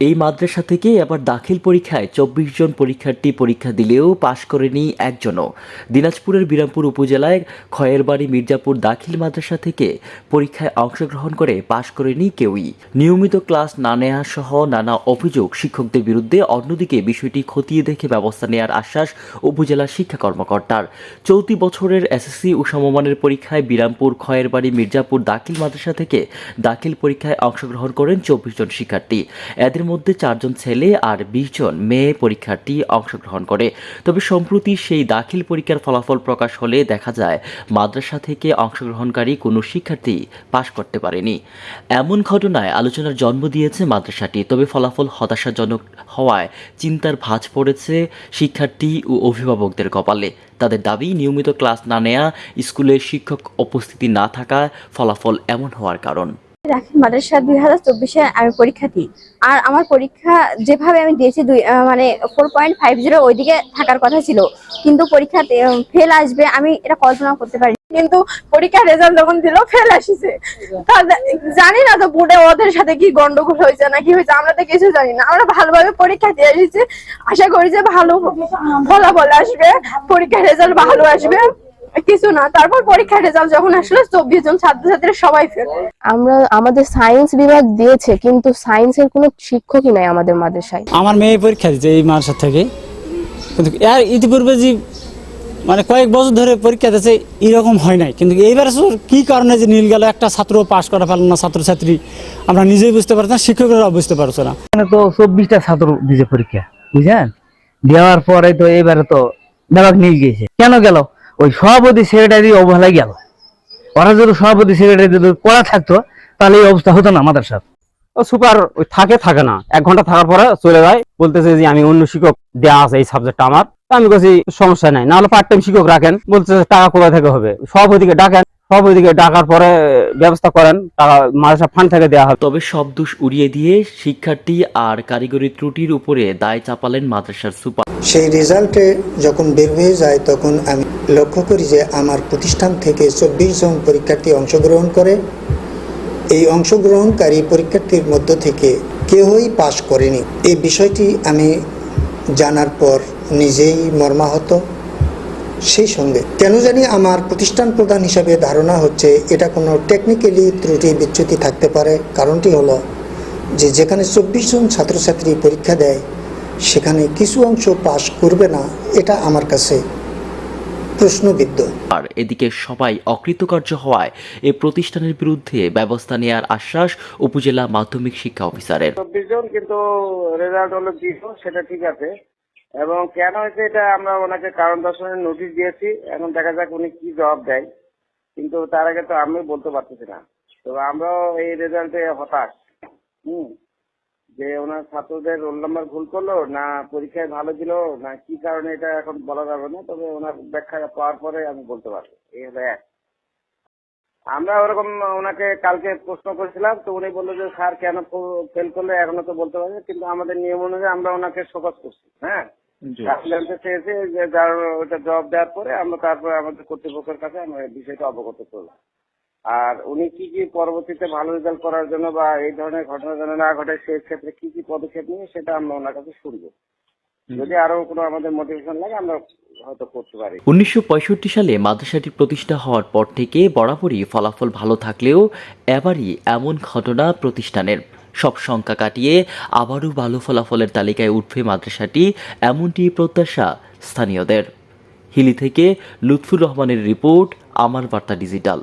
এই মাদ্রাসা থেকে এবার দাখিল পরীক্ষায় ২৪ জন পরীক্ষার্থী পরীক্ষা দিলেও পাশ করেনি একজনও। দিনাজপুরের বিরামপুর উপজেলায় খয়েরবাড়ি মির্জাপুর দাখিল মাদ্রাসা থেকে পরীক্ষায় অংশগ্রহণ করে পাশ করেনি কেউই। নিয়মিত ক্লাস না নেওয়া সহ নানা অভিযোগ শিক্ষকদের বিরুদ্ধে। অন্যদিকে বিষয়টি খতিয়ে দেখে ব্যবস্থা নেওয়ার আশ্বাস উপজেলা শিক্ষা কর্মকর্তার। চলতি বছরের এসএসসি ও সমমানের পরীক্ষায় বিরামপুর খয়েরবাড়ি মির্জাপুর দাখিল মাদ্রাসা থেকে দাখিল পরীক্ষায় অংশগ্রহণ করেন ২৪ জন শিক্ষার্থী। এদের মধ্যে ৪ জন ছেলে আর ২০ জন মেয়ে পরীক্ষার্থী অংশগ্রহণ করে। তবে সম্প্রতি সেই দাখিল পরীক্ষার ফলাফল প্রকাশ হলে দেখা যায় মাদ্রাসা থেকে অংশগ্রহণকারী কোনো শিক্ষার্থী পাশ করতে পারেনি। এমন ঘটনায় আলোচনার জন্ম দিয়েছে মাদ্রাসাটি। তবে ফলাফল হতাশাজনক হওয়ায় চিন্তার ভাঁজ পড়েছে শিক্ষার্থী ও অভিভাবকদের কপালে। তাদের দাবি, নিয়মিত ক্লাস না নেওয়া, স্কুলে শিক্ষক উপস্থিতি না থাকা ফলাফল এমন হওয়ার কারণ। দাখিল মাদ্রাসা 2024-এ আমি পরীক্ষা দিই। আর আমার পরীক্ষা যেভাবে আমি দিয়েছি 4.50 ওইদিকে থাকার কথা ছিল, কিন্তু পরীক্ষাতে ফেল আসবে আমি এটা কল্পনা করতে পারি। কিন্তু পরীক্ষার রেজাল্ট যখন দিল ফেল আসছে। জানি না তো বোর্ডে ওদের সাথে কি গন্ডগোল হয়েছে না কি হয়েছে, আমরা তো কিছু জানি না। আমরা ভালোভাবে পরীক্ষা দিয়ে এসেছি, আশা করি যে ভালো ফলাফল আসবে, পরীক্ষার রেজাল্ট ভালো আসবে। কিছু না, তারপর পরীক্ষার রেজাল্ট যখন আসলো 24 জন ছাত্রছাত্রীরা সবাই ফেল। আমাদের সায়েন্স বিভাগ দিয়েছে, কিন্তু সায়েন্সের কোনো শিক্ষকই নাই আমাদের মাদ্রাসায়। আমার মেয়ে পরীক্ষা দিচ্ছে এই মাদ্রাসা থেকে, কিন্তু এর ইতিপূর্বে যে মানে কয়েক বছর ধরে পরীক্ষা দিচ্ছে এরকম হয় নাই। কিন্তু এইবার কি কারণে যে নীল গেল, একটা ছাত্র পাশ করা পারল না, ছাত্রছাত্রী আমরা নিজেই বুঝতে পারছি না, শিক্ষকরাও বুঝতে পারছে না। তো 24টা ছাত্র দিয়েছে পরীক্ষা, বুঝলেন? দেওয়ার পরে তো এবারে তো বিভাগ নীল গিয়েছে। কেন গেল? ওই সভাপতি সেক্রেটারি অবহেলায় গেল। ওরা যদি সভাপতি সেক্রেটারি যদি পড়া থাকতো তাহলে এই অবস্থা হতো না মাদ্রাসার। ও সুপার ওই থাকে না, 1 ঘন্টা থাকার পরে চলে যায়, বলতেছে যে আমি অন্য শিক্ষক দেওয়া আছে এই সাবজেক্টটা আমার। আমি বলছি সমস্যা নাই, না হলে পার্ট টাইম শিক্ষক রাখেন। বলছে টাকা কোথা থেকে হবে, সভাপতিকে ডাকেন, সভাপতিকে ডাকার পরে ব্যবস্থা করেন, টাকা মাদ্রাসা ফান্ড থেকে দেওয়া হবে। তবে সব দোষ উড়িয়ে দিয়ে শিক্ষার্থী আর কারিগরি ত্রুটির উপরে দায় চাপালেন মাদ্রাসার সুপার। সেই রেজাল্টে যখন বের হয়ে যায় তখন আমি লক্ষ্য করি যে আমার প্রতিষ্ঠান থেকে 24 জন পরীক্ষার্থী অংশগ্রহণ করে। এই অংশগ্রহণকারী পরীক্ষার্থীর মধ্য থেকে কেউই পাশ করেনি। এই বিষয়টি আমি জানার পর নিজেই মর্মাহত। সেই সঙ্গে কেন জানি আমার প্রতিষ্ঠান প্রধান হিসাবে ধারণা হচ্ছে এটা কোনো টেকনিক্যালি ত্রুটি বিচ্যুতি থাকতে পারে। কারণটি হলো যে যেখানে 24 জন ছাত্রছাত্রী পরীক্ষা দেয় সেখানে কিছু অংশ পাশ করবে না, এটা আমার কাছে প্রশ্নবিদ্ধ। আর এদিকে সবাই অকৃতকার্য হওয়ায় এই প্রতিষ্ঠানের বিরুদ্ধে ব্যবস্থা নেওয়ার আশ্বাস উপজেলা মাধ্যমিক শিক্ষা অফিসারের। 24 জন কিন্তু রেজাল্ট হলো 0, সেটা ঠিক আছে। এবং কেন হয়েছে এটা আমরা ওনাকে কারণ দর্শনের নোটিশ দিয়েছি। এখন দেখা যাক উনি কি জবাব দেয়, কিন্তু তার আগে তো আমি বলতে পারতেছি না। তো আমরাও এই রেজাল্টে হতাশ। যে ওনার ছাত্রদের রোল নাম্বার ভুল করলো না পরীক্ষায় ভালো দিল না কি কারণে, এটা এখন বলা যাবে না। তবে ওনার ব্যাখ্যা পাওয়ার পরে আমি বলতে পারবো। এই হলো এক। আমরা ওরকম ওনাকে কালকে প্রশ্ন করেছিলাম, তো উনি বললো যে স্যার কেন ফেল করলে এখনো তো বলতে পারবে, কিন্তু আমাদের নিয়ম অনুযায়ী আমরা ওনাকে শোকজ করছি। হ্যাঁ, জানতে চেয়েছি যে যার ওটা জবাব দেওয়ার পরে আমরা তারপরে আমাদের কর্তৃপক্ষের কাছে আমরা বিষয়টা অবগত করলাম। আর উনি কি কি পরবর্তীতে ভালো রেজাল্ট করার জন্য বা এই ধরনের ঘটনা যেন না ঘটে সেই ক্ষেত্রে কি কি পদক্ষেপ নিয়ে সেটা আমরা ওনার কাছে শুনবো। যদি আরো কোনো আমাদের মোটিভেশন লাগে আমরা হয়তো করতে পারি। 1965 সালে মাদ্রাসাটি প্রতিষ্ঠা হওয়ার পর থেকে বরাবরই ফলাফল ভালো থাকলেও এবারই এমন ঘটনা প্রতিষ্ঠানের। সব সংখ্যা কাটিয়ে আবারও ভালো ফলাফলের তালিকায় উঠবে মাদ্রাসাটি, এমনটি প্রত্যাশা স্থানীয়দের। হিলি থেকে লুৎফুর রহমানের রিপোর্ট, আমার বার্তা ডিজিটাল।